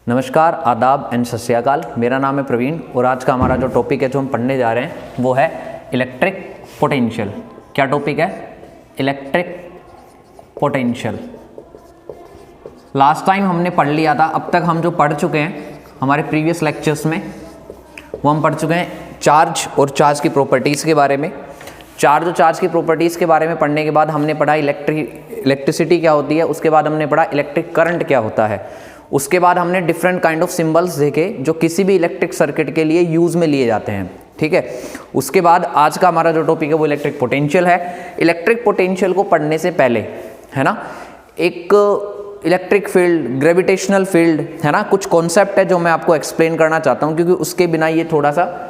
नमस्कार, आदाब एंड सत श्री अकाल। मेरा नाम है प्रवीण और आज का हमारा जो टॉपिक है जो हम पढ़ने जा रहे हैं वो है इलेक्ट्रिक पोटेंशियल। क्या टॉपिक है? Electric potential. लास्ट टाइम हमने पढ़ लिया था। अब तक हम जो पढ़ चुके हैं हमारे प्रीवियस लेक्चर्स में वो हम पढ़ चुके हैं चार्ज और चार्ज की प्रॉपर्टीज़ के बारे में। चार्ज और चार्ज की प्रॉपर्टीज़ के बारे में पढ़ने के बाद हमने पढ़ा इलेक्ट्रिसिटी क्या होती है, उसके बाद हमने पढ़ा इलेक्ट्रिक करंट क्या होता है, उसके बाद हमने डिफरेंट काइंड ऑफ सिंबल्स देखे जो किसी भी इलेक्ट्रिक सर्किट के लिए यूज़ में लिए जाते हैं। ठीक है, उसके बाद आज का हमारा जो टॉपिक है वो इलेक्ट्रिक पोटेंशियल है। इलेक्ट्रिक पोटेंशियल को पढ़ने से पहले है ना एक इलेक्ट्रिक फील्ड, ग्रेविटेशनल फील्ड है ना, कुछ कॉन्सेप्ट है जो मैं आपको एक्सप्लेन करना चाहता हूँ क्योंकि उसके बिना ये थोड़ा सा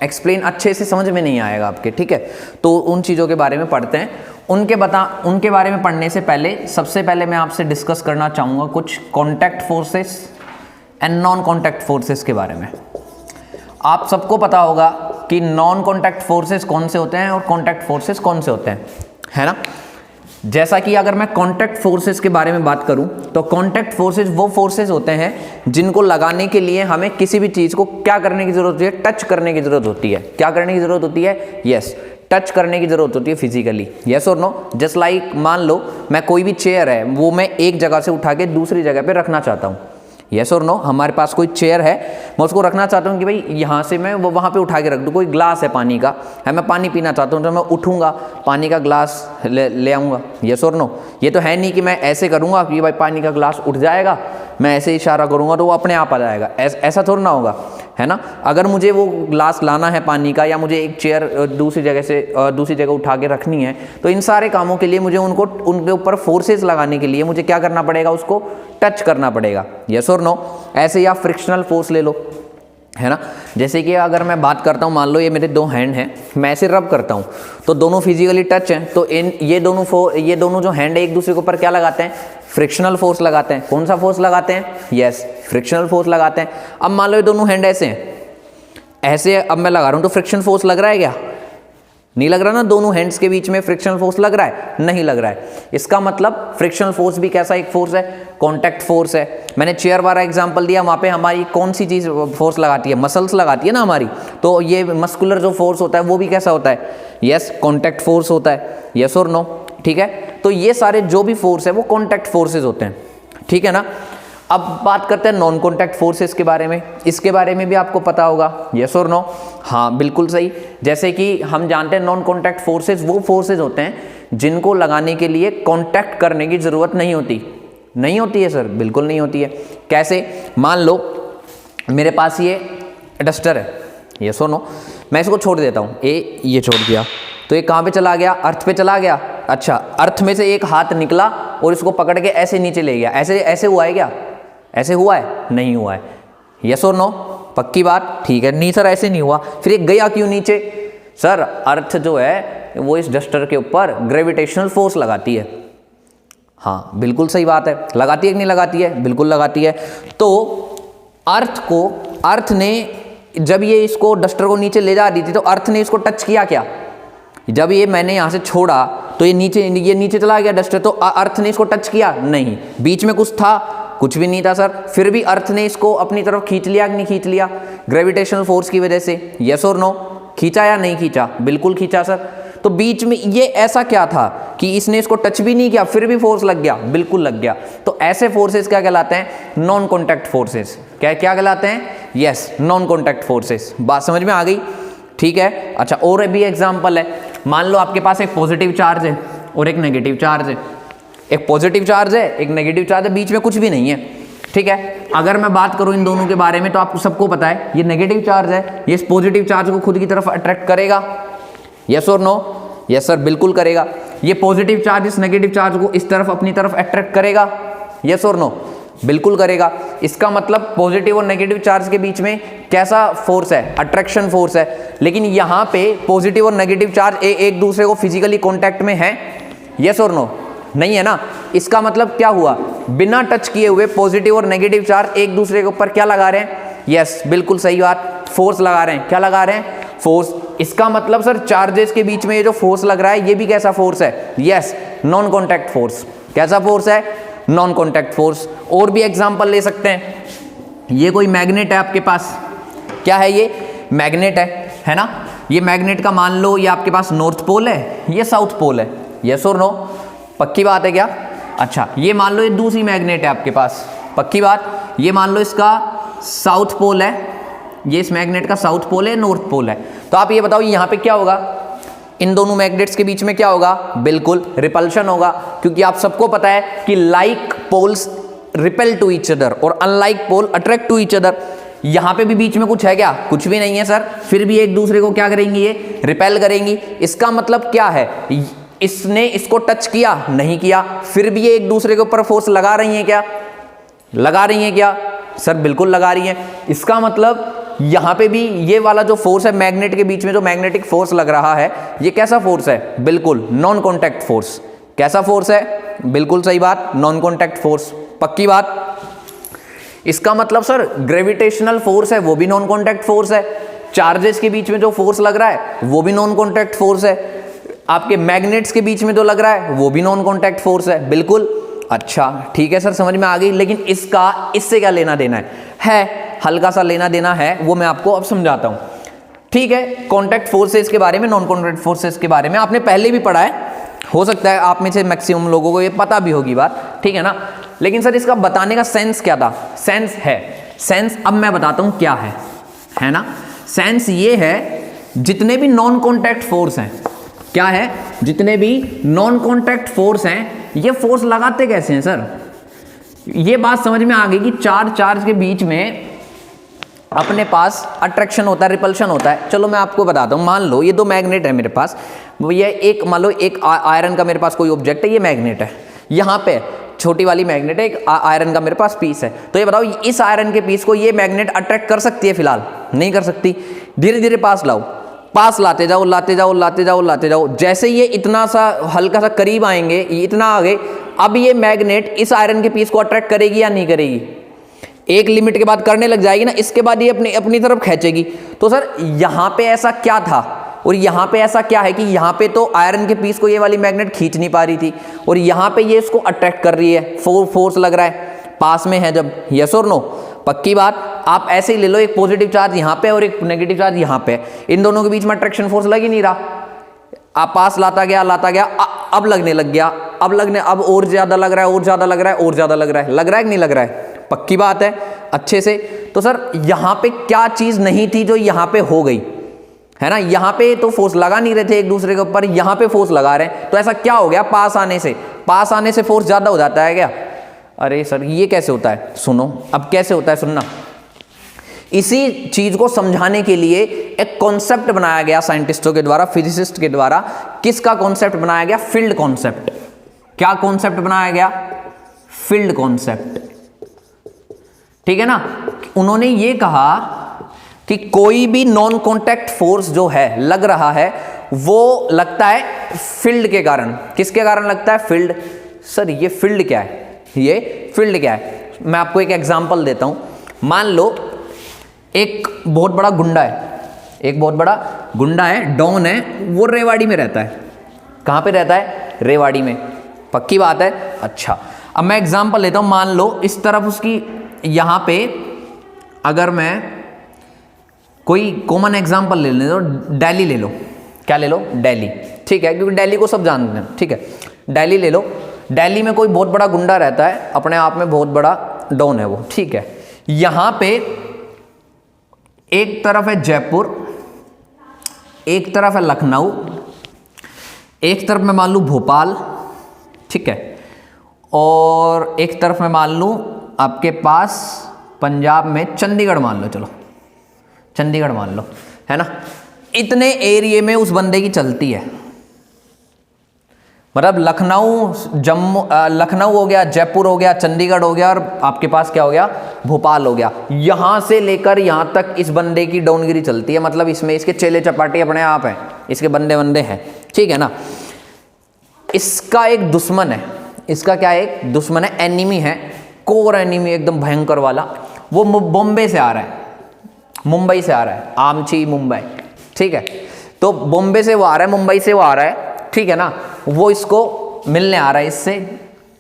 एक्सप्लेन अच्छे से समझ में नहीं आएगा आपके। ठीक है, तो उन चीज़ों के बारे में पढ़ते हैं। उनके बारे में पढ़ने से पहले सबसे पहले मैं आपसे डिस्कस करना चाहूँगा कुछ contact forces and non contact forces के बारे में। आप सबको पता होगा कि नॉन कॉन्टैक्ट फोर्सेस कौन से होते हैं और कॉन्टैक्ट फोर्सेस कौन से होते हैं, है ना। जैसा कि अगर मैं कॉन्टैक्ट फोर्सेस के बारे में बात करूं तो कॉन्टैक्ट फोर्सेस वो फोर्सेस होते हैं जिनको लगाने के लिए हमें किसी भी चीज़ को क्या करने की ज़रूरत होती है? टच करने की ज़रूरत होती है। क्या करने की ज़रूरत होती है? यस, टच करने की ज़रूरत होती है फिजिकली। यस और नो? जस्ट लाइक मान लो मैं कोई भी चेयर है वो मैं एक जगह से उठा के दूसरी जगह पे रखना चाहता हूँ। यस और नो? हमारे पास कोई चेयर है, मैं उसको रखना चाहता हूँ कि भाई यहाँ से मैं वो वहाँ पे उठा के रख दूँ। कोई ग्लास है पानी का, है, मैं पानी पीना चाहता हूँ तो मैं उठूँगा, पानी का ग्लास ले आऊँगा। यस और नो? ये तो है नहीं कि मैं ऐसे करूँगा कि भाई पानी का ग्लास उठ जाएगा, मैं ऐसे इशारा करूँगा तो वो अपने आप आ जाएगा। ऐसा थोड़ा ना होगा, है ना। अगर मुझे वो ग्लास लाना है पानी का या मुझे एक चेयर दूसरी जगह उठा के रखनी है तो इन सारे कामों के लिए मुझे उनके ऊपर फोर्सेस लगाने के लिए मुझे क्या करना पड़ेगा? उसको टच करना पड़ेगा। यस और नो? ऐसे ही आप फ्रिक्शनल फोर्स ले लो, है ना। जैसे कि अगर मैं बात करता हूँ, मान लो ये मेरे दो हैंड हैं, मैं ऐसे रब करता हूँ तो दोनों फिजिकली टच हैं, तो ये दोनों जो हैंड है एक दूसरे के ऊपर क्या लगाते हैं? फ्रिक्शनल फोर्स लगाते हैं। कौन सा फोर्स लगाते हैं? यस, फ्रिक्शनल फोर्स लगाते हैं। अब मान लो ये दोनों हैंड ऐसे हैं, ऐसे अब मैं लगा रहा हूँ तो फ्रिक्शन फोर्स लग रहा है क्या? नहीं लग रहा ना। दोनों हैंड्स के बीच में फ्रिक्शनल फोर्स लग रहा है? नहीं लग रहा है। इसका मतलब फ्रिक्शनल फोर्स भी कैसा एक फोर्स है? कॉन्टैक्ट फोर्स है। मैंने चेयर वाला एग्जांपल दिया, वहाँ पे हमारी कौन सी चीज़ फोर्स लगाती है? मसल्स लगाती है ना हमारी। तो ये मस्कुलर जो फोर्स होता है वो भी कैसा होता है? यस, कॉन्टैक्ट फोर्स होता है। यस और नो? ठीक है, तो ये सारे जो भी फोर्स है वो कॉन्टैक्ट फोर्सेज होते हैं। ठीक है ना। अब बात करते हैं नॉन कॉन्टैक्ट फोर्सेस के बारे में। इसके बारे में भी आपको पता होगा। यस और नो? हाँ, बिल्कुल सही। जैसे कि हम जानते हैं नॉन कॉन्टैक्ट फोर्सेस वो फोर्सेस होते हैं जिनको लगाने के लिए कॉन्टैक्ट करने की ज़रूरत नहीं होती। नहीं होती है सर? बिल्कुल नहीं होती है। कैसे? मान लो मेरे पास ये डस्टर है। यस और नो? मैं इसको छोड़ देता हूँ, ये छोड़ दिया तो ये कहाँ पे चला गया? अर्थ पे चला गया। अच्छा, अर्थ में से एक हाथ निकला और इसको पकड़ के ऐसे नीचे ले गया। ऐसे हुआ है क्या? ऐसे हुआ है? नहीं हुआ है। यस और नो? पक्की बात? ठीक है। नहीं सर ऐसे नहीं हुआ। फिर ये गया क्यों नीचे? सर अर्थ जो है वो इस डस्टर के ऊपर ग्रेविटेशनल फोर्स लगाती है। हाँ, बिल्कुल सही बात है। लगाती है कि नहीं लगाती है? बिल्कुल लगाती है। तो अर्थ ने जब ये इसको डस्टर को नीचे ले जा रही थी तो अर्थ ने इसको टच किया क्या? जब ये मैंने यहाँ से छोड़ा तो ये नीचे चला गया डस्टर, तो अर्थ ने इसको टच किया? नहीं। बीच में कुछ था? कुछ भी नहीं था सर। फिर भी अर्थ ने इसको अपनी तरफ खींच लिया कि नहीं खींच लिया? ग्रेविटेशनल फोर्स की वजह से। यस और नो? खींचा या नहीं खींचा? बिल्कुल खींचा सर। तो बीच में ये ऐसा क्या था कि इसने इसको टच भी नहीं किया फिर भी फोर्स लग गया? बिल्कुल लग गया। तो ऐसे फोर्सेस क्या कहलाते हैं? Non contact forces. क्या कहलाते हैं? Yes, non contact forces. बात समझ में आ गई? ठीक है। अच्छा, और भी एग्जाम्पल है। मान लो आपके पास एक पॉजिटिव चार्ज है और एक नेगेटिव चार्ज है। एक पॉजिटिव चार्ज है, एक नेगेटिव चार्ज है, बीच में कुछ भी नहीं है। ठीक है। अगर मैं बात करूं इन दोनों के बारे में तो आपको सबको पता है ये नेगेटिव चार्ज है, ये इस पॉजिटिव चार्ज को खुद की तरफ अट्रैक्ट करेगा। यस और नो? यस सर, बिल्कुल करेगा। ये पॉजिटिव चार्ज इस नेगेटिव चार्ज को इस तरफ अपनी तरफ अट्रैक्ट करेगा। यस और नो? बिल्कुल करेगा। इसका मतलब पॉजिटिव और नेगेटिव चार्ज के बीच में कैसा फोर्स है? अट्रैक्शन फोर्स है। लेकिन यहाँ पे पॉजिटिव और नेगेटिव चार्ज एक दूसरे को फिजिकली कॉन्टैक्ट में है? यस और नो? नहीं है ना। इसका मतलब क्या हुआ? बिना टच किए हुए पॉजिटिव और नेगेटिव चार्ज एक दूसरे के ऊपर क्या लगा रहे हैं? यस, बिल्कुल सही बात, फोर्स लगा रहे हैं। क्या लगा रहे हैं? फोर्स। इसका मतलब सर चार्जेस के बीच में ये जो फोर्स लग रहा है ये भी कैसा फोर्स है? Yes, non contact force. कैसा फोर्स है? Non contact force. और भी एग्जांपल ले सकते हैं, ये कोई मैग्नेट है आपके पास, क्या है ये, मैग्नेट है ना। ये मैग्नेट का मान लो ये आपके पास नॉर्थ पोल है, ये साउथ पोल है, यस और नो, पक्की बात है क्या। अच्छा, ये मान लो ये दूसरी मैग्नेट है आपके पास, पक्की बात। ये मान लो इसका साउथ पोल है, ये इस मैग्नेट का साउथ पोल है, नॉर्थ पोल है। तो आप ये बताओ यहाँ पे क्या होगा, इन दोनों मैग्नेट्स के बीच में क्या होगा, बिल्कुल रिपल्शन होगा, क्योंकि आप सबको पता है कि like poles repel to each other और unlike pole attract to each other. यहां पे भी बीच में कुछ है क्या, कुछ भी नहीं है सर, फिर भी एक दूसरे को क्या करेंगी, ये रिपेल करेंगी। इसका मतलब क्या है, इसने इसको टच किया, नहीं किया, फिर भी ये एक दूसरे के ऊपर फोर्स लगा रही हैं क्या, लगा रही हैं क्या सर, बिल्कुल लगा रही हैं। इसका मतलब यहां पे भी ये वाला जो फोर्स है मैग्नेट के बीच में, जो मैग्नेटिक फोर्स लग रहा है, ये कैसा फोर्स है, बिल्कुल नॉन कॉन्टैक्ट फोर्स। कैसा फोर्स है, बिल्कुल सही बात, नॉन कॉन्टैक्ट फोर्स, पक्की बात। इसका मतलब सर ग्रेविटेशनल फोर्स है वो भी नॉन कॉन्टैक्ट फोर्स है, चार्जेस के बीच में जो फोर्स लग रहा है वो भी नॉन कॉन्टैक्ट फोर्स है, आपके मैग्नेट्स के बीच में जो लग रहा है वो भी नॉन कॉन्टैक्ट फोर्स है, बिल्कुल। अच्छा ठीक है सर, समझ में आ गई। लेकिन इसका इससे क्या लेना देना है हल्का सा लेना देना है, वो मैं आपको अब समझाता हूं। ठीक है, कॉन्टैक्ट फोर्सेस के बारे में, नॉन कॉन्टैक्ट फोर्सेस के बारे में आपने पहले भी पढ़ा है, हो सकता है आप में से मैक्सिमम लोगों को ये पता भी होगी बात, ठीक है ना। लेकिन सर इसका बताने का सेंस क्या था, सेंस है, सेंस अब मैं बताता हूं क्या है ना। सेंस ये है, जितने भी नॉन कॉन्टैक्ट फोर्स हैं, क्या है, जितने भी नॉन कॉन्टैक्ट फोर्स हैं, ये फोर्स लगाते कैसे हैं सर। ये बात समझ में आ गई कि चार्ज के बीच में अपने पास अट्रैक्शन होता है, रिपल्शन होता है। चलो मैं आपको बताता हूँ, मान लो ये दो मैग्नेट है मेरे पास, वो ये एक, मान लो एक आयरन का मेरे पास कोई ऑब्जेक्ट है, ये मैग्नेट है, यहाँ पे छोटी वाली मैग्नेट है, एक आयरन का मेरे पास पीस है। तो ये बताओ इस आयरन के पीस को ये मैग्नेट अट्रैक्ट कर सकती है, फिलहाल नहीं कर सकती। धीरे धीरे पास लाओ, पास लाते जाओ, लाते जाओ, लाते जाओ, लाते जाओ, जैसे ये इतना सा हल्का सा करीब आएंगे, ये इतना आगे, अब ये मैग्नेट इस आयरन के पीस को अट्रैक्ट करेगी या नहीं करेगी, एक लिमिट के बाद करने लग जाएगी ना, इसके बाद ये अपनी तरफ खींचेगी। तो सर यहाँ पे ऐसा क्या था और यहाँ पे ऐसा क्या है कि यहाँ पे तो आयरन के पीस को ये वाली मैग्नेट खींच नहीं पा रही थी, और यहाँ पे ये इसको अट्रैक्ट कर रही है, फोर्स लग रहा है, पास में है जब, यस और नो, पक्की बात। आप ऐसे ही ले लो, एक पॉजिटिव चार्ज यहाँ पे और एक नेगेटिव चार्ज यहाँ पे, इन दोनों के बीच में अट्रैक्शन फोर्स लग ही नहीं रहा। आप पास लाता गया, अब लगने लग गया, अब और ज्यादा लग रहा है, और ज्यादा लग रहा है, और ज्यादा लग रहा है कि नहीं लग रहा है, पक्की बात है, अच्छे से। तो सर यहाँ पे क्या चीज नहीं थी जो यहाँ पे हो गई, है ना। यहाँ पे तो फोर्स लगा नहीं रहे थे एक दूसरे के ऊपर, यहाँ पे फोर्स लगा रहे हैं, तो ऐसा क्या हो गया, पास आने से फोर्स ज्यादा हो जाता है क्या। अरे सर ये कैसे होता है, सुनो अब कैसे होता है, सुनना। इसी चीज को समझाने के लिए एक कॉन्सेप्ट बनाया गया साइंटिस्टों के द्वारा, फिजिसिस्ट के द्वारा। किसका कॉन्सेप्ट बनाया गया, फील्ड कॉन्सेप्ट। क्या कॉन्सेप्ट बनाया गया, फील्ड कॉन्सेप्ट, ठीक है ना। उन्होंने ये कहा कि कोई भी नॉन कॉन्टैक्ट फोर्स जो है लग रहा है, वो लगता है फील्ड के कारण। किसके कारण लगता है, फील्ड। सर ये फील्ड क्या है, ये फील्ड क्या है, मैं आपको एक एग्जांपल देता हूं। मान लो एक बहुत बड़ा गुंडा है, डॉन है, वो रेवाड़ी में रहता है। कहां पे रहता है, रेवाड़ी में, पक्की बात है। अच्छा अब मैं एग्जांपल लेता हूं, मान लो इस तरफ उसकी, यहां पे अगर मैं कोई कॉमन एग्जांपल ले ले, दिल्ली ले लो, क्या ले लो, दिल्ली, ठीक है, क्योंकि दिल्ली को सब जानते हैं, ठीक है। दिल्ली ले लो, दिल्ली में कोई बहुत बड़ा गुंडा रहता है, अपने आप में बहुत बड़ा डॉन है वो, ठीक है। यहां पे एक तरफ है जयपुर, एक तरफ है लखनऊ, एक तरफ मैं मान लूं भोपाल, ठीक है, और एक तरफ मैं मान लूं आपके पास पंजाब में चंडीगढ़ मान लो, चलो चंडीगढ़ मान लो, है ना। इतने एरिया में उस बंदे की चलती है, मतलब लखनऊ हो गया, जयपुर हो गया, चंडीगढ़ हो गया, और आपके पास क्या हो गया, भोपाल हो गया। यहां से लेकर यहां तक इस बंदे की डॉनगिरी चलती है, मतलब इसमें इसके चेले चपाटी अपने आप हैं, इसके बंदे हैं, ठीक है ना। इसका एक दुश्मन है, इसका क्या है, एक दुश्मन है, एनिमी है, कोर एनिमी एकदम भयंकर वाला। वो बॉम्बे से आ रहा है, मुंबई से आ रहा है, आमची मुंबई, ठीक है। तो बॉम्बे से वो आ रहा है, मुंबई से वो आ रहा है, ठीक है ना। वो इसको मिलने आ रहा है इससे,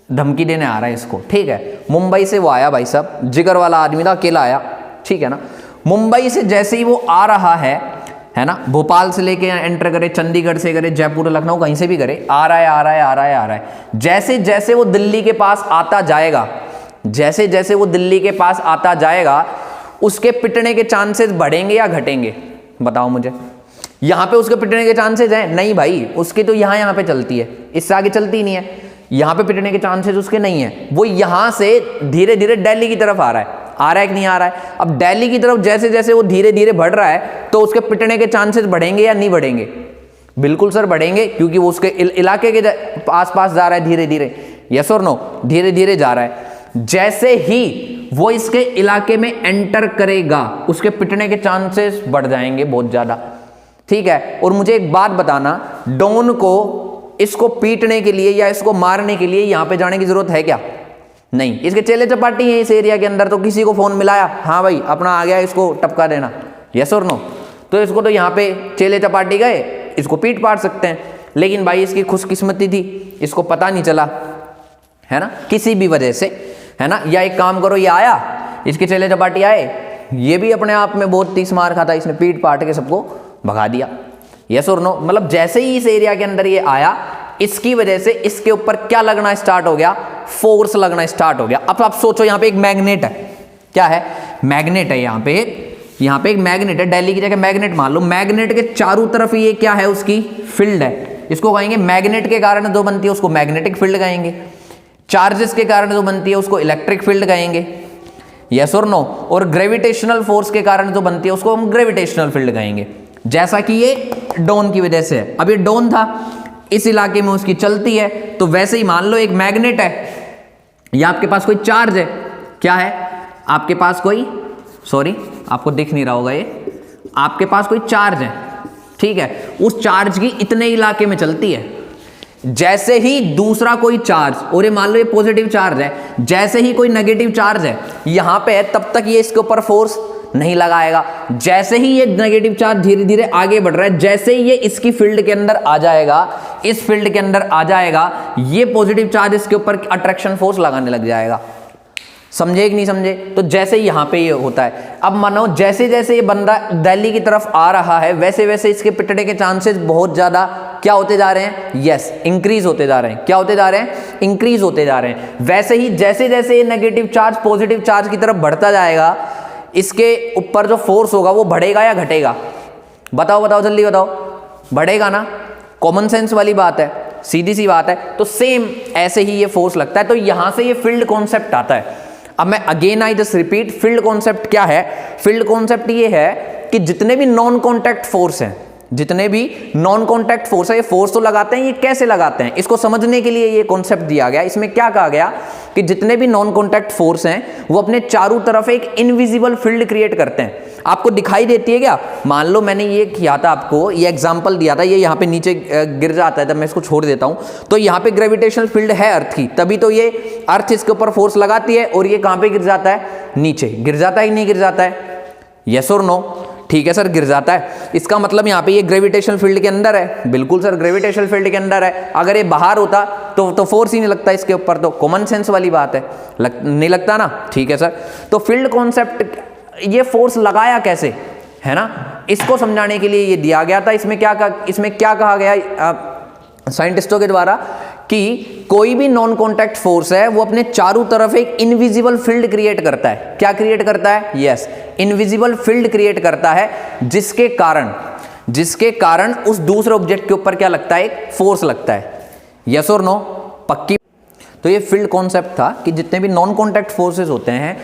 धमकी देने आ रहा है इसको, ठीक है। मुंबई से वो आया भाई साहब, जिगर वाला आदमी था, अकेला आया, ठीक है ना। मुंबई से जैसे ही वो आ रहा है ना, भोपाल से लेके एंटर करे, चंडीगढ़ से करे, जयपुर, लखनऊ, कहीं से भी करे, आ रहा है आ रहा है आ रहा है आ रहा है। जैसे जैसे वो दिल्ली के पास आता जाएगा, जैसे जैसे वो दिल्ली के पास आता जाएगा, उसके पिटने के चांसेस बढ़ेंगे या घटेंगे, बताओ मुझे। यहां पे उसके पिटने के चांसेस हैं? नहीं भाई, उसकी तो यहां पे चलती है, इससे आगे चलती ही नहीं है। यहां पे पिटने के चांसेस उसके नहीं है। वो यहां से धीरे धीरे दिल्ली की तरफ आ रहा है कि नहीं आ रहा है? अब दिल्ली की तरफ जैसे जैसे वो धीरे धीरे बढ़ रहा है, तो उसके पिटने के चांसेस बढ़ेंगे या नहीं बढ़ेंगे? बिल्कुल सर बढ़ेंगे, क्योंकि वो उसके इलाके के आसपास जा रहा है धीरे धीरे। यस और नो? धीरे धीरे जा रहा है। जैसे ही वो इसके इलाके में एंटर करेगा, उसके पिटने के चांसेस बढ़ जाएंगे बहुत ज्यादा, ठीक है। और मुझे एक बात बताना, डॉन को इसको पीटने के लिए या इसको मारने के लिए यहां पे जाने की जरूरत है क्या? नहीं। इसके चेले चपाटी हैं इस एरिया के अंदर, तो किसी को फोन मिलाया, हाँ भाई अपना आ गया, इसको टपका देना, यस और नो? तो इसको तो यहाँ पे चेले चपाटी गए, इसको पीट पाट सकते हैं। लेकिन भाई इसकी खुशकिस्मती थी, इसको पता नहीं चला, है ना, किसी भी वजह से, है ना। या एक काम करो, ये आया, इसके चेले चपाटी आए, ये भी अपने आप में बहुत 30 मार खाता, इसने पीट पाट के सबको भगा दिया, यस और नो? मतलब जैसे ही इस एरिया के अंदर ये आया, इसकी वजह से इसके ऊपर क्या लगना स्टार्ट हो गया? फोर्स लगना स्टार्ट हो गया। अब आप सोचो, यहां पे एक मैग्नेट है, क्या है? मैग्नेट है। यहां पे एक मैग्नेट है, दिल्ली की जगह मैग्नेट मान लो। मैग्नेट के चारों तरफ ये क्या है? उसकी फील्ड है। इसको कहेंगे मैग्नेट के कारण जो बनती है उसको मैग्नेटिक फील्ड कहेंगे, चार्जेस के कारण जो बनती है उसको इलेक्ट्रिक फील्ड कहेंगे, यस और नो? और ग्रेविटेशनल फोर्स के कारण जो बनती है उसको हम ग्रेविटेशनल फील्ड कहेंगे। जैसा कि ये डॉन की वजह से है। अब ये डॉन था, इस इलाके में उसकी चलती है, तो वैसे ही मान लो एक मैग्नेट है, या आपके पास कोई चार्ज है, क्या है आपके पास कोई, सॉरी आपको दिख नहीं रहा होगा, ये आपके पास कोई चार्ज है, ठीक है। उस चार्ज की इतने इलाके में चलती है। जैसे ही दूसरा कोई चार्ज, और ये मान लो ये पॉजिटिव चार्ज है, जैसे ही कोई नेगेटिव चार्ज है यहां पे है, तब तक ये इसके ऊपर फोर्स नहीं लगाएगा। जैसे ही ये नेगेटिव चार्ज धीरे धीरे आगे बढ़ रहा है, जैसे ही ये इसकी फील्ड के अंदर आ जाएगा, इस फील्ड के अंदर आ जाएगा, ये पॉजिटिव चार्ज इसके ऊपर अट्रैक्शन फोर्स लगाने लग जाएगा। समझे कि नहीं समझे? तो जैसे यहां पे ये होता है। अब मानो जैसे जैसे ये बंदा दिल्ली की तरफ आ रहा है, वैसे वैसे इसके पिटने के चांसेस बहुत ज्यादा क्या होते जा रहे हैं? यस, इंक्रीज होते जा रहे हैं। क्या होते जा रहे हैं? इंक्रीज होते जा रहे हैं। वैसे ही जैसे जैसे ये नेगेटिव चार्ज पॉजिटिव चार्ज की तरफ बढ़ता जाएगा, इसके ऊपर जो फोर्स होगा वो बढ़ेगा या घटेगा? बताओ बताओ जल्दी बताओ। बढ़ेगा ना? कॉमन सेंस वाली बात है, सीधी सी बात है। तो सेम ऐसे ही ये फोर्स लगता है। तो यहां से ये फील्ड कॉन्सेप्ट आता है। अब मैं again I just repeat, field concept क्या है? फील्ड कॉन्सेप्ट ये है कि जितने भी नॉन कॉन्टैक्ट फोर्स हैं, जितने भी नॉन कॉन्टैक्ट फोर्स है, ये फोर्स तो लगाते हैं, ये कैसे लगाते हैं इसको समझने के लिए ये कॉन्सेप्ट दिया गया। इसमें क्या कहा गया कि जितने भी नॉन कॉन्टैक्ट फोर्स हैं वो अपने चारों तरफ एक इनविजिबल फील्ड क्रिएट करते हैं। आपको दिखाई देती है क्या? मान लो मैंने ये किया था, आपको ये एग्जांपल दिया था, ये यहाँ पे नीचे गिर जाता है, तब मैं इसको छोड़ देता हूँ, तो यहाँ पे ग्रेविटेशनल फील्ड है अर्थ की, तभी तो ये अर्थ इसके ऊपर फोर्स लगाती है, और ये कहाँ पे गिर जाता है? नीचे गिर जाता है कि नहीं गिर जाता है? यस और नो? ठीक है सर, गिर जाता है। इसका मतलब यहाँ पे ये ग्रेविटेशनल फील्ड के अंदर है। बिल्कुल सर, ग्रेविटेशनल फील्ड के अंदर है। अगर ये बाहर होता तो फोर्स ही नहीं लगता इसके ऊपर, तो कॉमन सेंस वाली बात है, नहीं लगता ना? ठीक है सर। तो फील्ड कॉन्सेप्ट, ये फोर्स लगाया कैसे, है ना, इसको समझाने के लिए ये दिया गया था। इसमें क्या कहा गया साइंटिस्टों के द्वारा कि कोई भी नॉन कॉन्टैक्ट फोर्स है वो अपने चारों तरफ एक इनविजिबल फील्ड क्रिएट करता है। क्या क्रिएट करता है? यस, इनविजिबल फील्ड क्रिएट करता है, जिसके कारण उस दूसरे ऑब्जेक्ट के ऊपर क्या लगता है? एक फोर्स लगता है। यस और नो? पक्की? तो ये फील्ड कॉन्सेप्ट था कि जितने भी नॉन कॉन्टैक्ट फोर्सेस होते हैं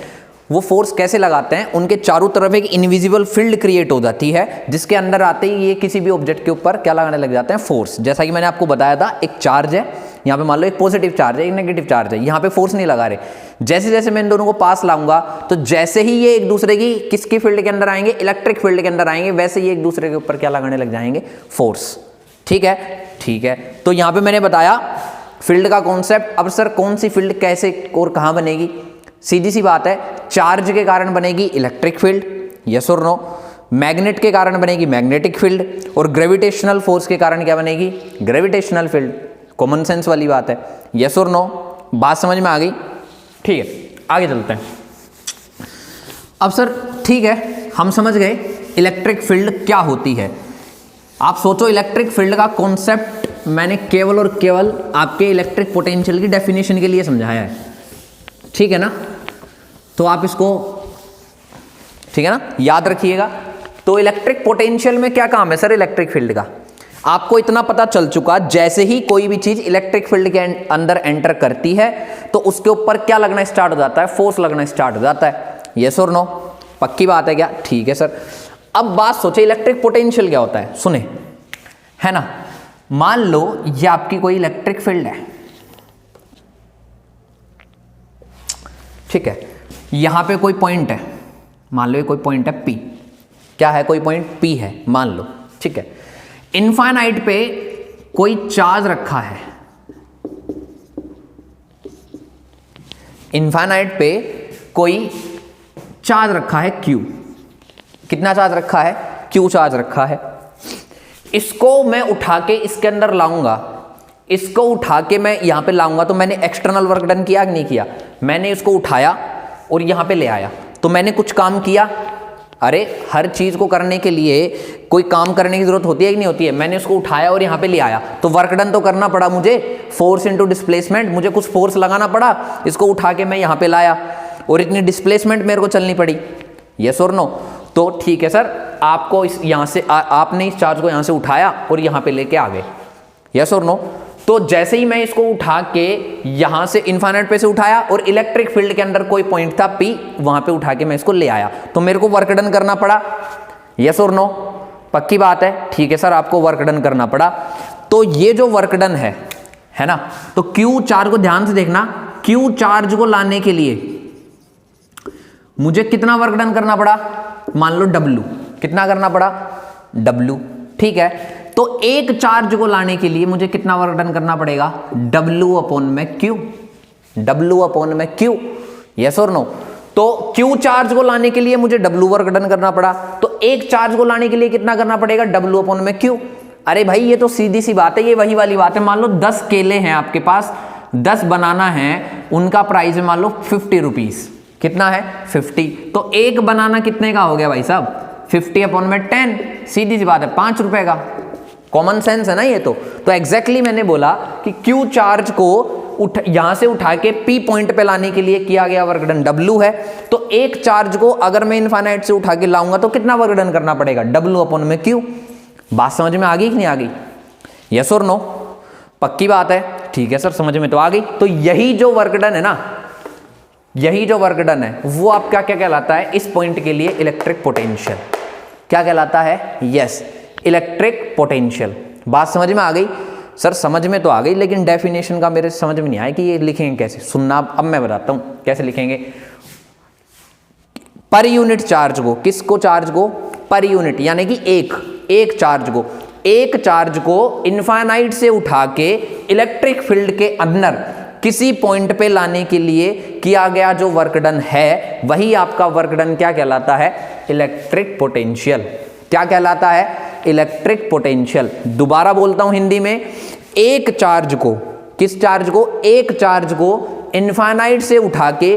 वो फोर्स कैसे लगाते हैं, उनके चारों तरफ एक इनविजिबल फील्ड क्रिएट हो जाती है, जिसके अंदर आते ही ये किसी भी ऑब्जेक्ट के ऊपर क्या लगाने लग जाते हैं? फोर्स। जैसा कि मैंने आपको बताया था, एक चार्ज है, यहाँ पे मान लो एक पॉजिटिव चार्ज है, एक नेगेटिव चार्ज है, यहाँ पे फोर्स नहीं लगा रहे। जैसे जैसे मैं इन दोनों को पास लाऊंगा, तो जैसे ही ये एक दूसरे की किसकी फील्ड के अंदर आएंगे? इलेक्ट्रिक फील्ड के अंदर आएंगे, वैसे ही एक दूसरे के ऊपर क्या लगाने लग जाएंगे? फोर्स। ठीक है, ठीक है। तो यहाँ पे मैंने बताया फील्ड का कॉन्सेप्ट। अब सर कौन सी फील्ड कैसे और कहाँ बनेगी? सीधी सी बात है, चार्ज के कारण बनेगी इलेक्ट्रिक फील्ड, यस और नो? मैग्नेट के कारण बनेगी मैग्नेटिक फील्ड, और ग्रेविटेशनल फोर्स के कारण क्या बनेगी? Gravitational field. कॉमन सेंस वाली बात है, यस और नो? बात समझ में आ गई? ठीक है, आगे चलते हैं। अब सर ठीक है, हम समझ गए इलेक्ट्रिक फील्ड क्या होती है। आप सोचो, इलेक्ट्रिक फील्ड का कॉन्सेप्ट मैंने केवल और केवल आपके इलेक्ट्रिक पोटेंशियल की डेफिनेशन के लिए समझाया है, ठीक है ना? तो आप इसको, ठीक है ना, याद रखिएगा। तो इलेक्ट्रिक पोटेंशियल में क्या काम है सर इलेक्ट्रिक फील्ड का? आपको इतना पता चल चुका, जैसे ही कोई भी चीज इलेक्ट्रिक फील्ड के अंदर एंटर करती है तो उसके ऊपर क्या लगना स्टार्ट हो जाता है? फोर्स लगना स्टार्ट हो जाता है। यस और नो? पक्की बात है क्या? ठीक है सर। अब बात सोचे इलेक्ट्रिक पोटेंशियल क्या होता है, सुने, है ना? मान लो ये आपकी कोई इलेक्ट्रिक फील्ड है, ठीक है, यहां पे कोई पॉइंट है, मान लो ये कोई पॉइंट है P, क्या है? कोई पॉइंट P है मान लो, ठीक है। इनफाइनाइट पे कोई चार्ज रखा है, इनफाइनाइट पे कोई चार्ज रखा है Q। कितना चार्ज रखा है? Q चार्ज रखा है। इसको मैं उठा के इसके अंदर लाऊंगा, इसको उठा के मैं यहां पे लाऊंगा, तो मैंने एक्सटर्नल वर्क डन किया कि नहीं किया? मैंने इसको उठाया और यहां पे ले आया, तो मैंने कुछ काम किया। अरे हर चीज को करने के लिए कोई काम करने की जरूरत होती है कि नहीं होती है? मैंने उसको उठाया और यहाँ पे ले आया, तो वर्क डन तो करना पड़ा मुझे, फोर्स इनटू डिस्प्लेसमेंट, मुझे कुछ फोर्स लगाना पड़ा, इसको उठा के मैं यहाँ पे लाया और इतनी डिस्प्लेसमेंट मेरे को चलनी पड़ी। यस और नो? तो ठीक है सर, आपको इस यहाँ से आपने इस चार्ज को यहाँ से उठाया और यहाँ पे लेके आ गए। यस और नो? तो जैसे ही मैं इसको उठा के यहां से इनफाइनाइट पे से उठाया और इलेक्ट्रिक फील्ड के अंदर कोई पॉइंट था P, वहां पे उठा के मैं इसको ले आया, तो मेरे को वर्क डन करना पड़ा। यस और नो? पक्की बात है? ठीक है सर, आपको वर्क डन करना पड़ा। तो ये जो वर्क डन है ना, तो Q चार्ज को ध्यान से देखना, Q चार्ज को लाने के लिए मुझे कितना वर्क डन करना पड़ा? मान लो W, कितना करना पड़ा? W, ठीक है। तो एक चार्ज को लाने के लिए मुझे कितना वर्क डन करना पड़ेगा? W अपॉन में Q, W अपॉन में Q। यस और नो? तो Q चार्ज को लाने के लिए मुझे W वर्क डन करना पड़ा, तो एक चार्ज को लाने के लिए कितना करना पड़ेगा? W अपॉन में Q। अरे भाई ये तो सीधी सी बात है, ये वही वाली बात है। मान लो 10 केले हैं आपके पास, 10 बनाना है, उनका प्राइस है मान लो 50 रुपीज। कितना है? 50। तो एक बनाना कितने का हो गया भाई साहब? 50 अपॉन में 10, सीधी सी बात है, 5 रुपए का। कॉमन सेंस है ना ये तो एग्जैक्टली मैंने बोला कि Q चार्ज को यहां से उठा के P पॉइंट पे लाने के लिए किया गया वर्क डन W है। तो एक चार्ज को अगर मैं इनफाइनाइट से उठा के लाऊंगा तो कितना वर्क डन करना पड़ेगा? W अपॉन में Q। बात समझ में आ गई कि नहीं आ गई? यस और नो? पक्की बात है? ठीक है सर, समझ में तो आ गई। तो यही जो वर्क डन है ना, यही जो वर्क डन है वो आपका क्या कहलाता है इस पॉइंट के लिए? Electric potential. क्या कहलाता है? Yes, electric potential. बात समझ में आ गई? सर समझ में तो आ गई, लेकिन डेफिनेशन का मेरे समझ में नहीं आया कि ये लिखेंगे कैसे। सुनना, अब मैं बताता हूं कैसे लिखेंगे। पर यूनिट चार्ज को, किसको चार्ज को? पर यूनिट, यानी कि एक चार्ज को इनफाइनाइट से उठा के इलेक्ट्रिक फील्ड के अंदर किसी पॉइंट पे लाने के लिए किया गया जो वर्क डन है, वही आपका वर्क डन क्या कहलाता है? Electric potential. क्या कहलाता है? Electric potential. दोबारा बोलता हूं हिंदी में, एक चार्ज को, किस चार्ज को? एक चार्ज को इनफाइनाइट से उठा के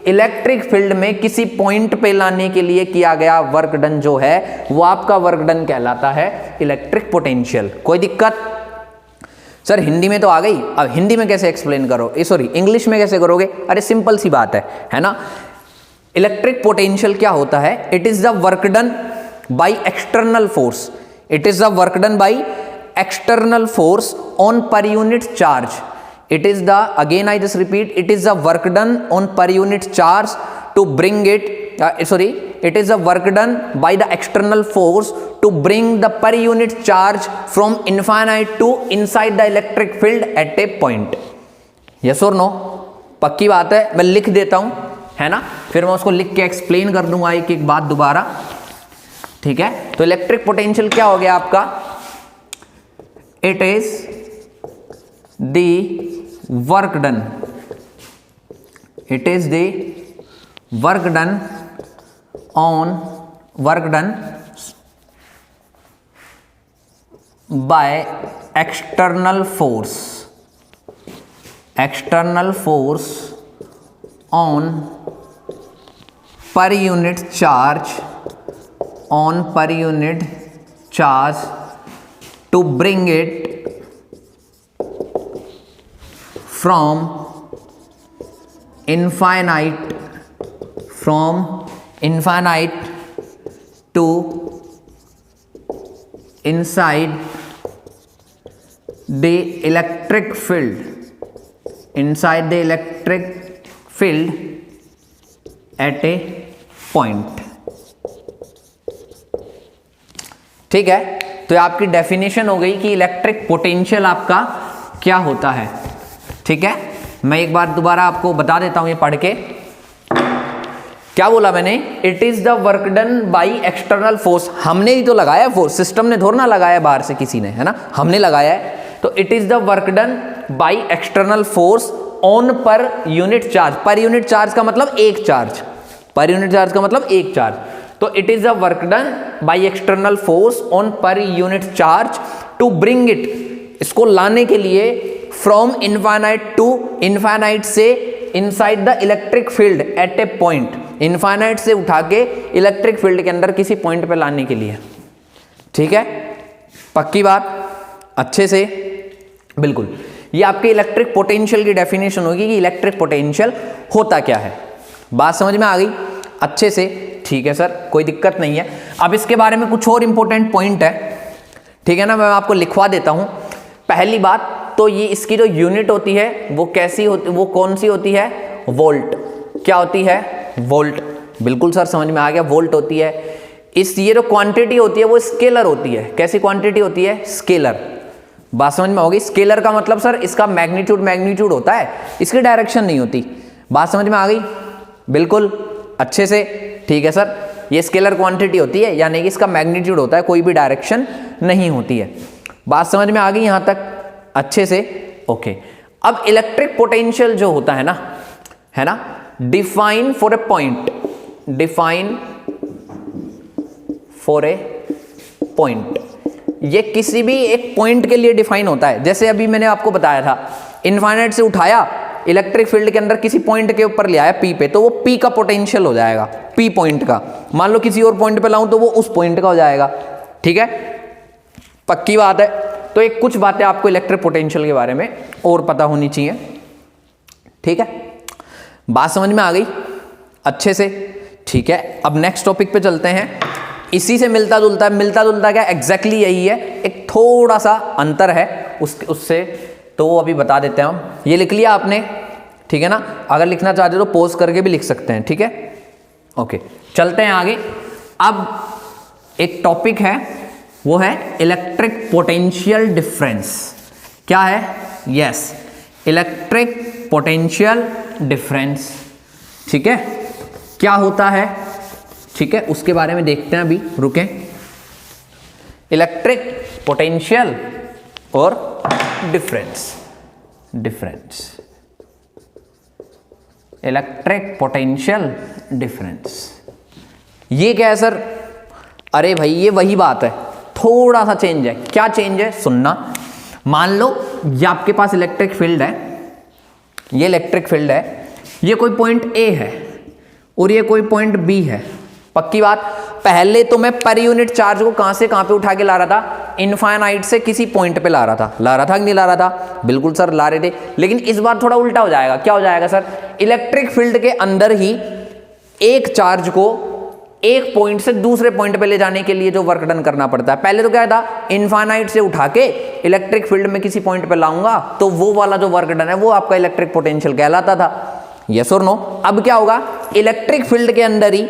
इलेक्ट्रिक फील्ड में किसी पॉइंट पे लाने के लिए किया गया वर्क डन जो है वो आपका वर्क डन कहलाता है इलेक्ट्रिक पोटेंशियल। कोई दिक्कत? सर हिंदी में तो आ गई, अब हिंदी में कैसे एक्सप्लेन करो, सॉरी इंग्लिश में कैसे करोगे? अरे सिंपल सी बात है ना? इलेक्ट्रिक पोटेंशियल क्या होता है? It is the work done by external force, it is the work done bye external force on per unit charge. It is the, again I just repeat, it is the work done on per unit charge to bring it, it is the work done by the external force to bring the per unit charge from infinite to inside the electric field at a point. Yes or no? पक्की बात है? मैं लिख देता हूं, है ना, फिर मैं उसको लिख के एक्सप्लेन कर दूंगा एक एक बात दोबारा, ठीक है? तो इलेक्ट्रिक पोटेंशियल क्या हो गया आपका? It is the work done. It is the work done by external force external force on per unit charge to bring it from infinite to inside the electric field at a point। ठीक है, तो आपकी definition हो गई कि electric potential आपका क्या होता है। ठीक है, मैं एक बार दोबारा आपको बता देता हूं ये पढ़ के। क्या बोला मैंने? It is the work done by external force. हमने ही तो लगाया फोर्स, सिस्टम ने थोड़ा ना लगाया बाहर से किसी ने, है ना, हमने लगाया है। तो it is the work done by external force on per unit charge. पर यूनिट चार्ज का मतलब एक चार्ज, पर यूनिट चार्ज का मतलब एक चार्ज। तो it is the work done by external force on per unit charge to bring it, इसको लाने के लिए फ्रॉम इनफाइनाइट टू, इनफाइनाइट से inside the electric field at a point, infinite से उठा के इलेक्ट्रिक फील्ड के अंदर किसी पॉइंट पे लाने के लिए। ठीक है, पक्की बात, अच्छे से, बिल्कुल। ये आपके इलेक्ट्रिक पोटेंशियल की डेफिनेशन होगी कि इलेक्ट्रिक पोटेंशियल होता क्या है। बात समझ में आ गई अच्छे से? ठीक है सर, कोई दिक्कत नहीं है। अब इसके बारे में कुछ और इंपॉर्टेंट पॉइंट है, ठीक है ना, मैं आपको लिखवा देता हूं। पहली बात तो ये इसकी जो यूनिट होती है वो कैसी होती, वो कौन सी होती है? वोल्ट। क्या होती है? वोल्ट। बिल्कुल सर, समझ में आ गया, वोल्ट होती है। ये जो क्वांटिटी होती है वो स्केलर होती है। कैसी क्वांटिटी होती है? स्केलर। बात समझ में होगी? स्केलर का मतलब सर इसका मैग्नीट्यूड होता है, इसकी डायरेक्शन नहीं होती। बात समझ में आ गई? बिल्कुल अच्छे से, ठीक है सर। ये स्केलर क्वांटिटी होती है, यानी कि इसका मैग्नीट्यूड होता है, कोई भी डायरेक्शन नहीं होती है। बात समझ में आ गई यहां तक अच्छे से? ओके। अब इलेक्ट्रिक पोटेंशियल जो होता है ना, define for a point, define for a point, ये किसी भी एक पॉइंट के लिए डिफाइन होता है। जैसे अभी मैंने आपको बताया था, इनफाइनाइट से उठाया, इलेक्ट्रिक फील्ड के अंदर किसी पॉइंट के ऊपर ले आया पी पे, तो वो पी का पोटेंशियल हो जाएगा, पी पॉइंट का। मान लो किसी और पॉइंट पे लाऊं तो वो उस पॉइंट का हो जाएगा। ठीक है, पक्की बात है। तो एक कुछ बातें आपको इलेक्ट्रिक पोटेंशियल के बारे में और पता होनी चाहिए। ठीक है, बात समझ में आ गई अच्छे से? ठीक है, अब नेक्स्ट टॉपिक पे चलते हैं। इसी से मिलता जुलता क्या एग्जैक्टली यही है, एक थोड़ा सा अंतर है उससे, तो वो अभी बता देते हैं हम। ये लिख लिया आपने? ठीक है ना, अगर लिखना चाहते हो तो पॉज करके भी लिख सकते हैं। ठीक है, ओके, चलते हैं आगे। अब एक टॉपिक है, वो है इलेक्ट्रिक पोटेंशियल डिफरेंस। क्या है? Yes, electric potential difference. ठीक है, क्या होता है? ठीक है, उसके बारे में देखते हैं, अभी रुकें। इलेक्ट्रिक पोटेंशियल और डिफरेंस, इलेक्ट्रिक पोटेंशियल डिफरेंस, ये क्या है सर? अरे भाई ये वही बात है, थोड़ा सा चेंज है। क्या चेंज है? सुनना। मान लो ये आपके पास इलेक्ट्रिक फील्ड है, ये इलेक्ट्रिक फील्ड है, ये कोई पॉइंट ए है और ये कोई पॉइंट बी है। पक्की बात। पहले तो मैं पर यूनिट चार्ज को कहां से कहां पे उठा के ला रहा था? इनफाइनाइट से किसी पॉइंट पे ला रहा था कि नहीं ला रहा था? बिल्कुल सर, ला रहे थे। लेकिन इस बार थोड़ा उल्टा हो जाएगा। क्या हो जाएगा सर? इलेक्ट्रिक फील्ड के अंदर ही एक चार्ज को एक पॉइंट से दूसरे पॉइंट पे ले जाने के लिए जो वर्क डन करना पड़ता है, पहले तो क्या था, इनफाइनाइट से उठा के इलेक्ट्रिक फील्ड में किसी पॉइंट पे लाऊंगा तो वो वाला जो वर्क डन है वो आपका इलेक्ट्रिक पोटेंशियल कहलाता था। यस और नो? अब क्या होगा, इलेक्ट्रिक फील्ड के अंदर ही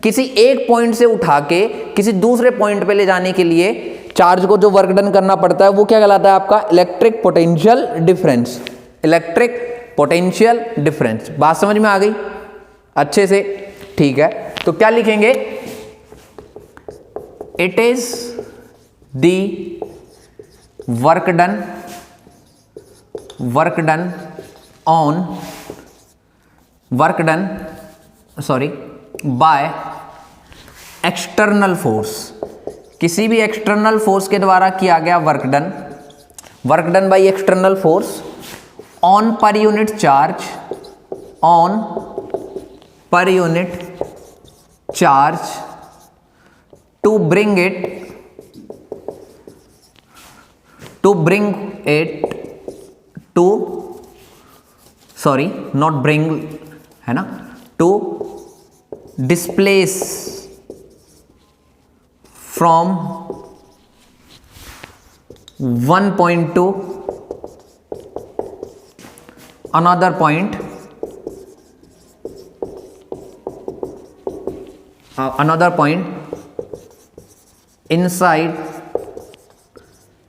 किसी एक पॉइंट से उठा के किसी दूसरे पॉइंट पे ले जाने के लिए चार्ज को जो वर्क डन करना पड़ता है वो क्या कहलाता है आपका? Electric potential difference. Electric potential difference. बात समझ में आ गई अच्छे से? ठीक है, तो क्या लिखेंगे? It is the work done by external force, किसी भी एक्सटर्नल फोर्स के द्वारा किया गया work done by external force on per unit charge, on per unit charge to bring it to sorry not bring है ना, to displace from one point to another point, another point inside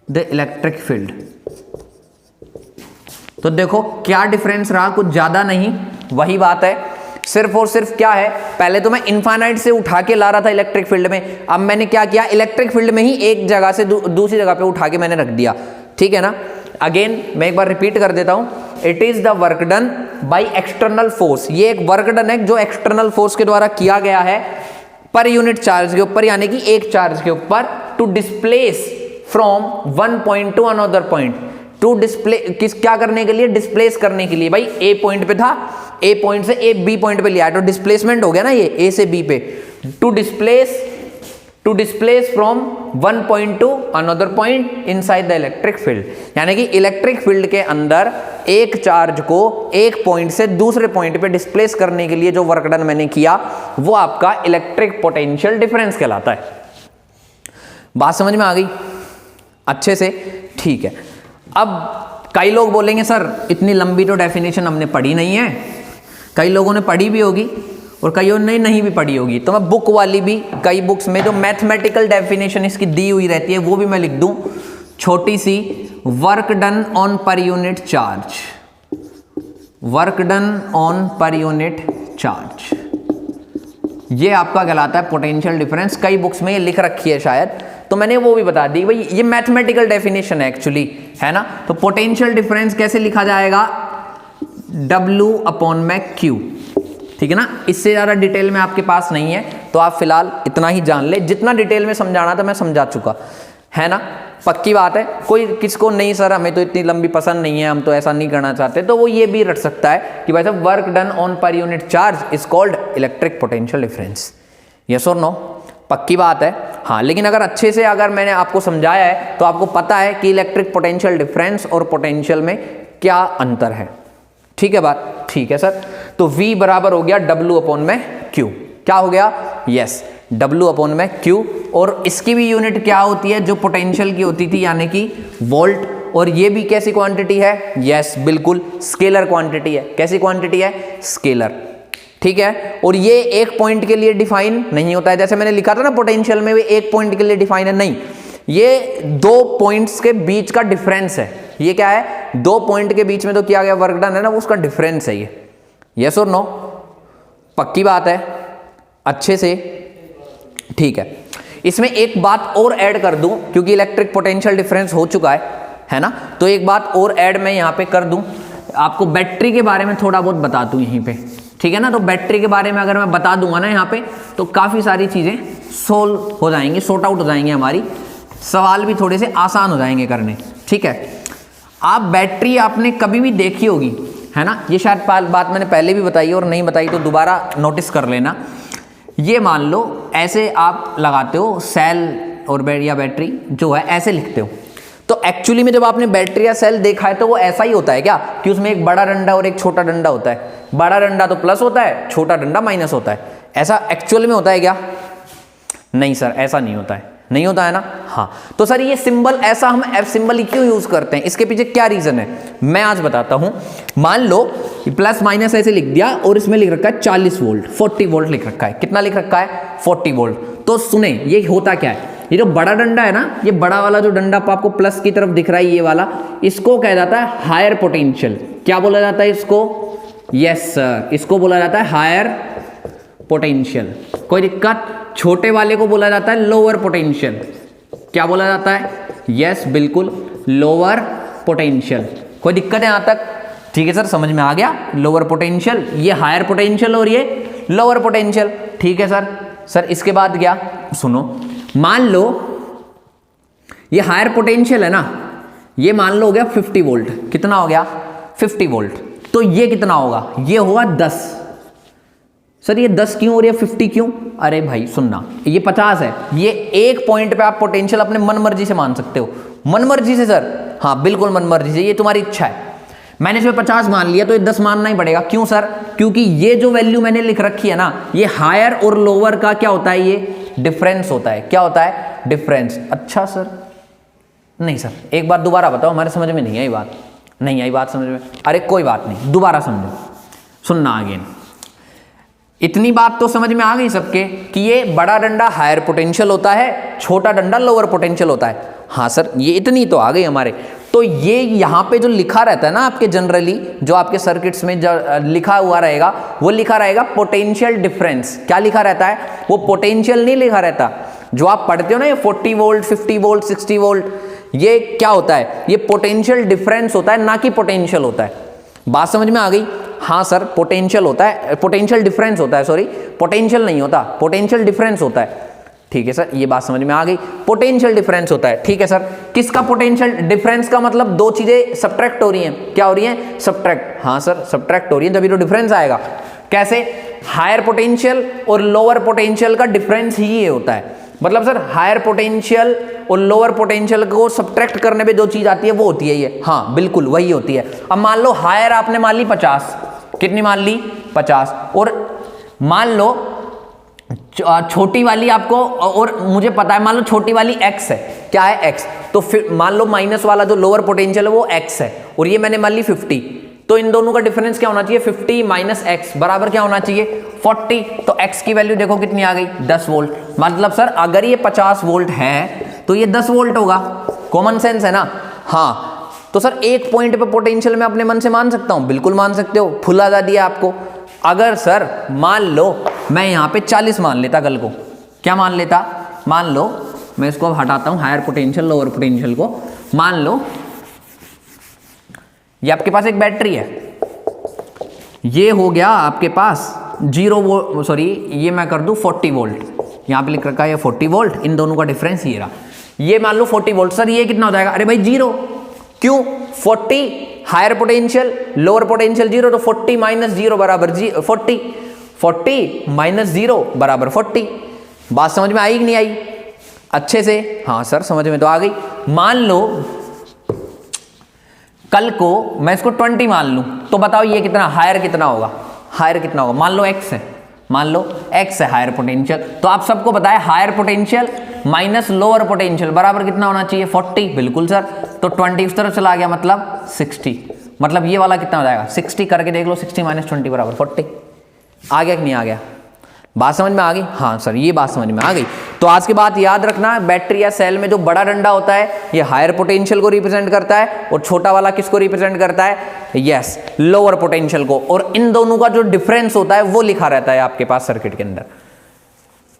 the electric field। तो देखो क्या difference रहा, कुछ ज्यादा नहीं, वही बात है, सिर्फ और सिर्फ क्या है, पहले तो मैं इनफाइनाइट से उठा के ला रहा था इलेक्ट्रिक फील्ड में, अब मैंने क्या किया, इलेक्ट्रिक फील्ड में ही एक जगह से दूसरी जगह पे उठा के मैंने रख दिया, ठीक है ना। अगेन मैं एक बार रिपीट कर देता हूं, it is the work done by external force, ये एक वर्क डन है जो एक्सटर्नल फोर्स के द्वारा किया गया है पर यूनिट चार्ज के ऊपर, यानी कि एक चार्ज के ऊपर, to displace from one point to another point, to display क्या करने के लिए, डिस्प्लेस करने के लिए। भाई ए पॉइंट पे था, ए पॉइंट से ए बी पॉइंट पे लिया है, तो डिस्प्लेसमेंट हो गया ना ये ए से बी पे, to displace from one point to another point inside the electric field, यानी कि इलेक्ट्रिक फील्ड के अंदर एक चार्ज को एक पॉइंट से दूसरे पॉइंट पे डिस्प्लेस करने के लिए जो वर्क डन मैंने किया वो आपका इलेक्ट्रिक पोटेंशियल डिफरेंस कहलाता है। बात समझ में आ गई अच्छे से, ठीक है। अब कई लोग बोलेंगे सर इतनी लंबी तो डेफिनेशन हमने पढ़ी नहीं है, कई लोगों ने पढ़ी भी होगी और कईयों ने नहीं भी पढ़ी होगी, तो मैं बुक वाली भी, कई बुक्स में जो मैथमेटिकल डेफिनेशन इसकी दी हुई रहती है वो भी मैं लिख दूं, छोटी सी, work done on per unit charge, work done on per unit charge, ये आपका कहलाता है पोटेंशियल डिफरेंस। कई बुक्स में ये लिख रखी है शायद, तो मैंने वो भी बता दी, भाई ये मैथमेटिकल डेफिनेशन है एक्चुअली, है ना। तो पोटेंशियल डिफरेंस कैसे लिखा जाएगा, W अपॉन में Q, ठीक है ना। इससे ज़्यादा डिटेल में आपके पास नहीं है, तो आप फिलहाल इतना ही जान ले, जितना डिटेल में समझाना था मैं समझा चुका, है ना। पक्की बात है, कोई किसको नहीं सर हमें तो इतनी लंबी पसंद नहीं है, हम तो ऐसा नहीं करना चाहते, तो वो ये भी रट सकता है कि भाई साहब work done on per unit charge is called electric potential difference, yes और नो, पक्की बात है। हाँ, लेकिन अगर अच्छे से अगर मैंने आपको समझाया है तो आपको पता है कि इलेक्ट्रिक पोटेंशियल डिफरेंस और पोटेंशियल में क्या अंतर है, ठीक है बात, ठीक है सर। तो V बराबर हो गया W अपॉन में Q, क्या हो गया, यस, W अपॉन में Q, और इसकी भी यूनिट क्या होती है जो पोटेंशियल की होती थी, यानी कि वोल्ट, और ये भी कैसी क्वांटिटी है, यस बिल्कुल स्केलर क्वांटिटी है, कैसी क्वांटिटी है, स्केलर, ठीक है। और ये एक पॉइंट के लिए डिफाइन नहीं होता है, जैसे मैंने लिखा था ना पोटेंशियल में भी एक पॉइंट के लिए डिफाइन है, नहीं, ये दो पॉइंट्स के बीच का डिफरेंस है, ये क्या है, दो पॉइंट के बीच में तो किया गया वर्क डन है ना, वो उसका डिफरेंस है ये, यस और नो, पक्की बात है अच्छे से, ठीक है। इसमें एक बात और ऐड कर दूं, क्योंकि इलेक्ट्रिक पोटेंशियल डिफरेंस हो चुका है ना, तो एक बात और ऐड मैं यहां पे कर दूं, आपको बैटरी के बारे में थोड़ा बहुत बता दूं यहीं पे, ठीक है ना। तो बैटरी के बारे में अगर मैं बता दूंगा ना यहाँ पे, तो काफी सारी चीजें सोल्व हो जाएंगी, सॉर्ट आउट हो जाएंगे, हमारी सवाल भी थोड़े से आसान हो जाएंगे करने, ठीक है। आप बैटरी आपने कभी भी देखी होगी, है ना, ये शायद बात मैंने पहले भी बताई और नहीं बताई तो दोबारा नोटिस कर लेना। ये मान लो ऐसे आप लगाते हो सेल और या बैटरी जो है ऐसे लिखते हो, तो एक्चुअली में जब आपने बैटरी या सेल देखा है तो वो ऐसा ही होता है क्या, कि उसमें एक बड़ा डंडा और एक छोटा डंडा होता है, बड़ा डंडा तो प्लस होता है, छोटा डंडा माइनस होता है, ऐसा एक्चुअल में होता है क्या, नहीं सर ऐसा नहीं होता है, नहीं होता है ना। हाँ, तो सर ये सिंबल ऐसा हम एफ सिंबल क्यों यूज करते हैं, इसके पीछे क्या रीजन है, मैं आज बताता हूं। मान लो प्लस माइनस ऐसे लिख दिया और इसमें लिख रखा है 40 वोल्ट, 40 वोल्ट लिख रखा है, कितना लिख रखा है, 40 वोल्ट। तो सुने ये होता क्या है, ये जो बड़ा डंडा है ना, ये बड़ा वाला जो डंडा आपको प्लस की तरफ दिख रहा है, ये वाला, इसको कहा जाता है हायर पोटेंशियल। क्या बोला जाता है इसको, यस सर, इसको बोला जाता है हायर पोटेंशियल, कोई दिक्कत। छोटे वाले को बोला जाता है लोअर पोटेंशियल, क्या बोला जाता है, यस बिल्कुल लोअर पोटेंशियल, कोई दिक्कत है यहां तक, ठीक है सर, समझ में आ गया। लोअर पोटेंशियल, ये हायर पोटेंशियल और ये लोअर पोटेंशियल, ठीक है सर। सर इसके बाद क्या, सुनो, मान लो ये हायर पोटेंशियल है ना, ये मान लो हो गया 50 वोल्ट, कितना हो गया 50 वोल्ट, तो ये कितना होगा, ये होगा 10। सर ये 10 क्यों हो रही है, 50 क्यों? अरे भाई सुनना, ये 50 है, ये एक पॉइंट पे आप पोटेंशियल अपने मन मर्जी से मान सकते हो। मन मर्जी से सर? हाँ बिल्कुल मन मर्जी से, ये तुम्हारी इच्छा है। मैंने इसमें 50 मान लिया तो ये 10 मानना ही पड़ेगा। क्यों सर? क्योंकि ये जो वैल्यू मैंने लिख रखी है ना, ये हायर और लोअर का क्या होता है, ये डिफरेंस होता है। क्या होता है? डिफरेंस। अच्छा सर, नहीं सर एक बार दोबारा बताओ, हमारे समझ में नहीं आई बात, नहीं आई बात समझ में? अरे कोई बात नहीं, दोबारा समझो, सुनना अगेन। इतनी बात तो समझ में आ गई सबके कि ये बड़ा डंडा हायर पोटेंशियल होता है, छोटा डंडा लोअर पोटेंशियल होता है। हाँ सर, ये इतनी तो आ गई हमारे। तो ये यहाँ पे जो लिखा रहता है ना आपके जनरली, जो आपके सर्किट्स में जो लिखा हुआ रहेगा, वो लिखा रहेगा पोटेंशियल डिफरेंस। क्या लिखा रहता है? वो पोटेंशियल नहीं लिखा रहता। जो आप पढ़ते हो ना ये 40 वोल्ट, 50 वोल्ट, 60 वोल्ट, ये क्या होता है? ये पोटेंशियल डिफरेंस होता है, ना कि पोटेंशियल होता है। बात समझ में आ गई? हाँ सर, पोटेंशियल होता है, पोटेंशियल डिफरेंस होता है, सॉरी पोटेंशियल नहीं होता, पोटेंशियल डिफरेंस होता है। ठीक है सर, ये बात समझ में आ गई, पोटेंशियल डिफरेंस होता है। ठीक है सर, किसका पोटेंशियल डिफरेंस का मतलब दो चीजें सब्ट्रैक्ट हो रही हैं। क्या हो रही हैं? सब्ट्रैक्ट। हाँ सर सब्ट्रैक्ट हो रही है, तभी तो डिफरेंस आएगा। कैसे? हायर पोटेंशियल और लोअर पोटेंशियल का डिफरेंस ही ये होता है। मतलब सर हायर पोटेंशियल और लोअर पोटेंशियल को सब्ट्रैक्ट करने पे जो चीज आती है वो होती है ये। हाँ बिल्कुल वही होती है। अब मान लो हायर आपने मान ली 50, कितनी मान ली? 50। और मान लो छोटी वाली आपको, और मुझे पता है मान लो छोटी वाली x है। क्या है? x। तो फिर मान लो माइनस वाला जो लोअर पोटेंशियल है वो x है, और ये मैंने मान ली 50। तो इन दोनों का डिफरेंस क्या होना चाहिए? 50 माइनस x बराबर क्या होना चाहिए? 40। तो x की वैल्यू देखो कितनी आ गई? 10 वोल्ट। मतलब सर अगर ये 50 वोल्ट है तो ये 10 वोल्ट होगा। कॉमन सेंस है ना? हाँ। तो सर एक पॉइंट पे पोटेंशियल मैं अपने मन से मान सकता हूं? बिल्कुल मान सकते हो, फुल आजादी है आपको। अगर सर मान लो मैं यहां पे 40 मान लेता कल को, क्या मान लेता? मान लो मैं इसको अब हटाता हूं, हायर पोटेंशियल लोअर पोटेंशियल को। मान लो ये आपके पास एक बैटरी है, ये हो गया आपके पास 0 वोल्ट, सॉरी ये मैं कर दूं 40 वोल्ट, यहां पे लिख रखा है 40 वोल्ट, इन दोनों का डिफरेंस ये रहा। ये मान लो 40 वोल्ट, सर ये कितना हो जाएगा? अरे भाई 0। क्यों? 40 हायर पोटेंशियल लोअर पोटेंशियल 0, तो 40 माइनस 0 बराबर 40, 40 माइनस 0 बराबर 40। बात समझ में आई कि नहीं आई अच्छे से? हाँ सर समझ में तो आ गई। मान लो कल को मैं इसको 20 मान लूं, तो बताओ ये कितना हायर कितना होगा? हायर कितना होगा? मान लो x है, मान लो x है हायर पोटेंशियल। तो आप सबको बताए higher potential minus lower potential बराबर कितना होना चाहिए? 40। बिल्कुल सर। तो 20 उस तरफ चला गया, मतलब 60। मतलब ये वाला कितना हो जाएगा? 60 करके देख लो, 60 माइनस 20 बराबर 40। आ गया कि नहीं आ गया? बात समझ में आ गई? हाँ सर ये बात समझ में आ गई। तो आज की बात याद रखना, बैटरी या सेल में जो बड़ा डंडा होता है ये हायर पोटेंशियल को रिप्रेजेंट करता है, और छोटा वाला किसको रिप्रेजेंट करता है? यस, लोअर पोटेंशियल को। और इन दोनों का जो डिफरेंस होता है वो लिखा रहता है आपके पास सर्किट के अंदर।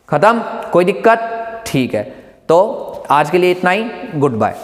खत्म? कोई दिक्कत? ठीक है, तो आज के लिए इतना ही। Good bye.